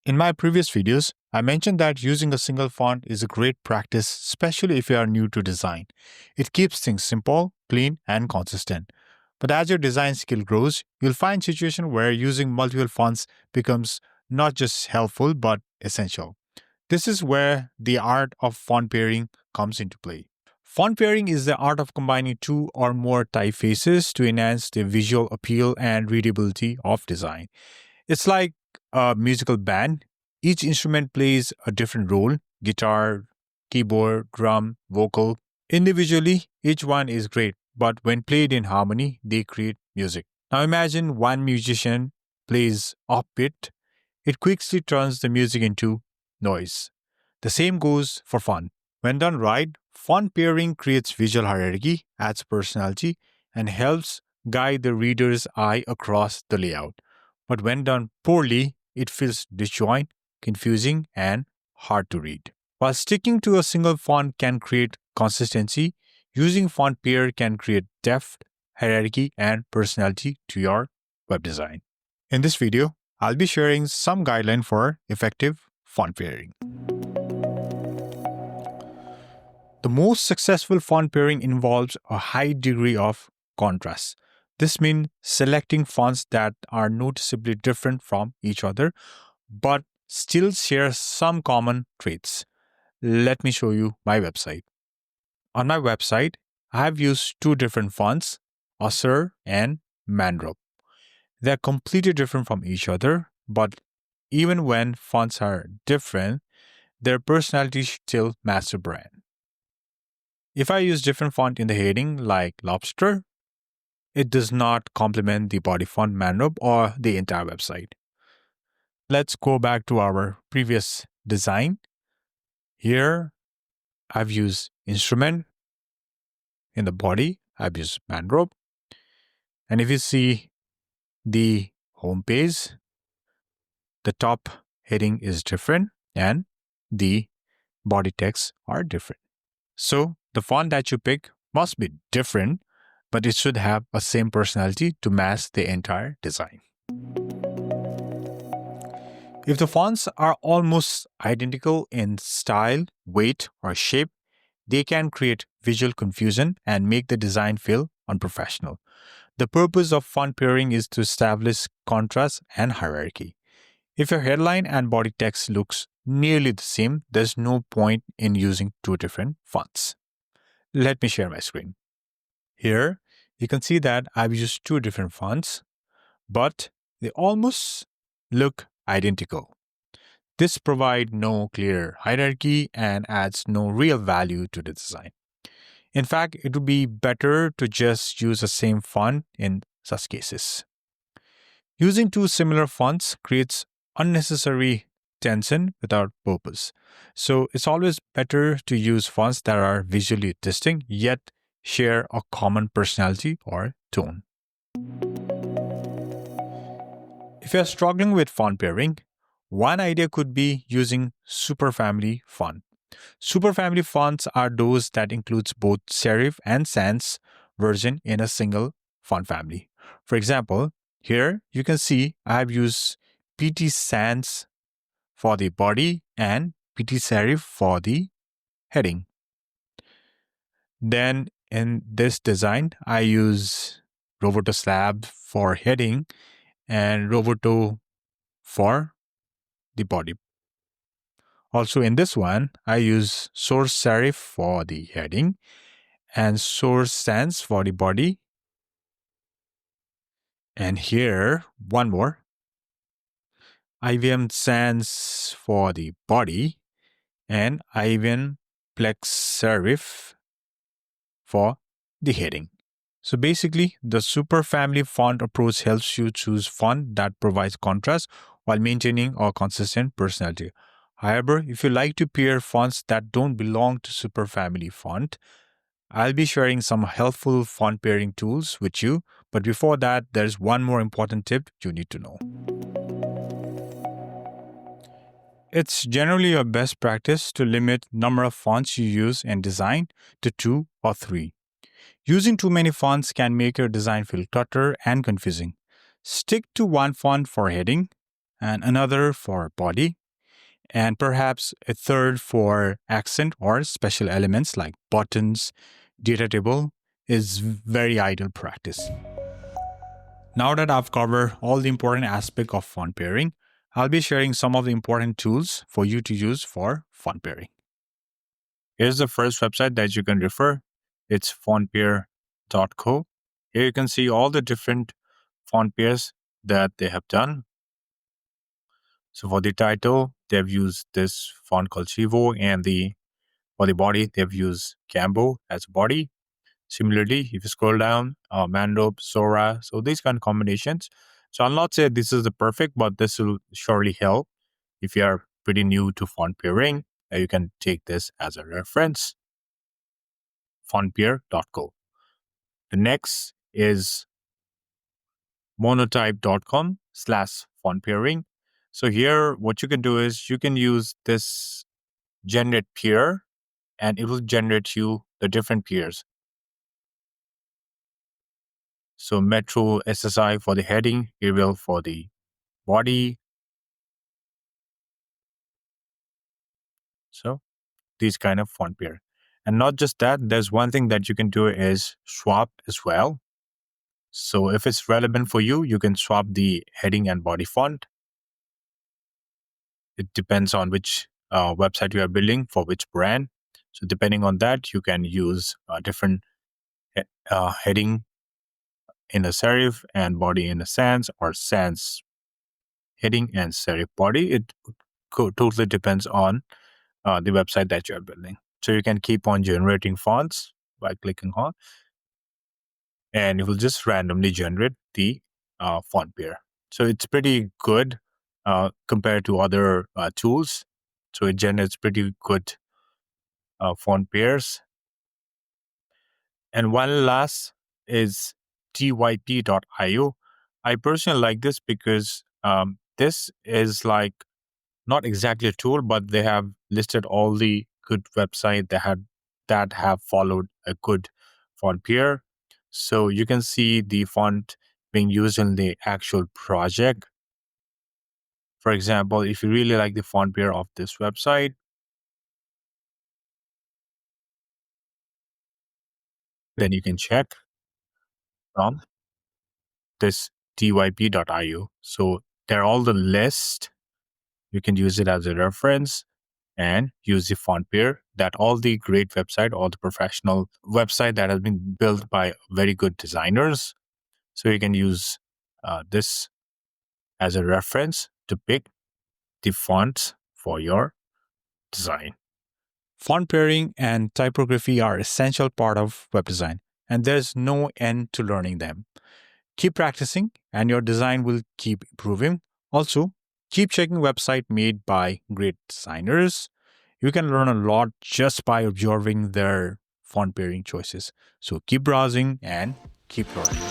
In my previous videos, I mentioned that using a single font is a great practice, especially if you are new to design. It keeps things simple, clean, and consistent. But as your design skill grows, you'll find situations where using multiple fonts becomes not just helpful but essential. This is where the art of font pairing comes into play. Font pairing is the art of combining two or more typefaces to enhance the visual appeal and readability of design. It's like a musical band. Each instrument plays a different role: guitar, keyboard, drum, vocal. Individually, each one is great, but when played in harmony, they create music. Now imagine one musician plays upbeat, it quickly turns the music into noise. The same goes for font. When done right, font pairing creates visual hierarchy, adds personality, and helps guide the reader's eye across the layout. But when done poorly, it feels disjoint, confusing, and hard to read. While sticking to a single font can create consistency, using font pair can create depth, hierarchy, and personality to your web design. In this video, I'll be sharing some guidelines for effective font pairing. The most successful font pairing involves a high degree of contrast. This means selecting fonts that are noticeably different from each other but still share some common traits. Let me show you my website. On my website, I have used two different fonts, Osir and Mandrop. They are completely different from each other, but even when fonts are different, their personality still match the brand. If I use different font in the heading like Lobster, it does not complement the body font Mandrop or the entire website. Let's go back to our previous design. Here, I've used instrument. In the body, I've used Mandrop. And if you see the home page, the top heading is different and the body text are different. So the font that you pick must be different, but it should have a same personality to match the entire design. If the fonts are almost identical in style, weight, or shape, they can create visual confusion and make the design feel unprofessional. The purpose of font pairing is to establish contrast and hierarchy. If your headline and body text looks nearly the same, there's no point in using two different fonts. Let me share my screen. Here, you can see that I've used two different fonts, but they almost look identical. This provides no clear hierarchy and adds no real value to the design. In fact, it would be better to just use the same font in such cases. Using two similar fonts creates unnecessary tension without purpose. So it's always better to use fonts that are visually distinct yet share a common personality or tone. If you're struggling with font pairing, one idea could be using Superfamily font. Superfamily fonts are those that includes both serif and sans version in a single font family. For example, here you can see I have used PT Sans for the body and PT Serif for the heading. Then in this design, I use Roboto Slab for heading and Roboto for the body. Also in this one, I use Source Serif for the heading and Source Sans for the body. And here, one more. IBM Sans for the body and IBM Plex Serif for the heading. So basically, the Superfamily font approach helps you choose font that provides contrast while maintaining a consistent personality. However, if you like to pair fonts that don't belong to Superfamily font, I'll be sharing some helpful font pairing tools with you. But before that, there's one more important tip you need to know. It's generally a best practice to limit number of fonts you use in design to 2 or 3. Using too many fonts can make your design feel cluttered and confusing. Stick to one font for heading, and another for body, and perhaps a third for accent or special elements like buttons, data table is very ideal practice. Now that I've covered all the important aspects of font pairing, I'll be sharing some of the important tools for you to use for font pairing. Here's the first website that you can refer. It's fontpair.co. Here you can see all the different font pairs that they have done. So for the title, they've used this font called Chivo, and for the body, they've used Gambo as a body. Similarly, if you scroll down, Mandop, Sora, so these kind of combinations. So I'll not say this is the perfect, but this will surely help if you are pretty new to font pairing. You can take this as a reference. Fontpair.co. The next is monotype.com/font pairing. So here, what you can do is you can use this generate pair, and it will generate you the different pairs. So Metro SSI for the heading, Arial for the body. So these kind of font pair. And not just that, there's one thing that you can do is swap as well. So if it's relevant for you, you can swap the heading and body font. It depends on which website you are building for which brand. So depending on that, you can use different heading in a serif and body in a sans, or sans heading and serif body. It totally depends on the website that you are building. So you can keep on generating fonts by clicking on, and it will just randomly generate the font pair. So it's pretty good compared to other tools. So it generates pretty good font pairs. And one last is typ.io. I personally like this because this is like not exactly a tool, but they have listed all the good websites that have followed a good font pair. So you can see the font being used in the actual project. For example, if you really like the font pair of this website, then you can check from this typ.io. So they're all the list. You can use it as a reference and use the font pair that all the great website, all the professional website that has been built by very good designers. So you can use this as a reference to pick the fonts for your design. Font pairing and typography are essential part of web design, and there's no end to learning them. Keep practicing and your design will keep improving. Also, keep checking websites made by great designers. You can learn a lot just by observing their font pairing choices. So keep browsing and keep learning.